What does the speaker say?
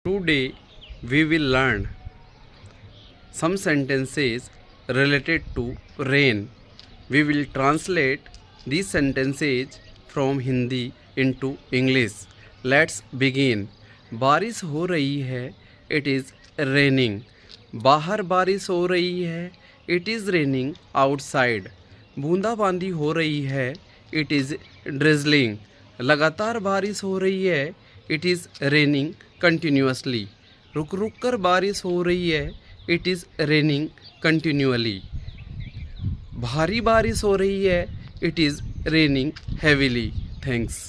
Today we will learn some sentences related to rain. We will translate these sentences from Hindi into English. Let's begin. बारिश हो रही है. It is raining. बाहर बारिश हो रही है. It is raining outside. बूंदाबांदी हो रही है. It is drizzling. लगातार बारिश हो रही है. It is raining continuously. रुक रुक कर बारिश हो रही है. It is raining continually. भारी बारिश हो रही है. It is raining heavily. Thanks.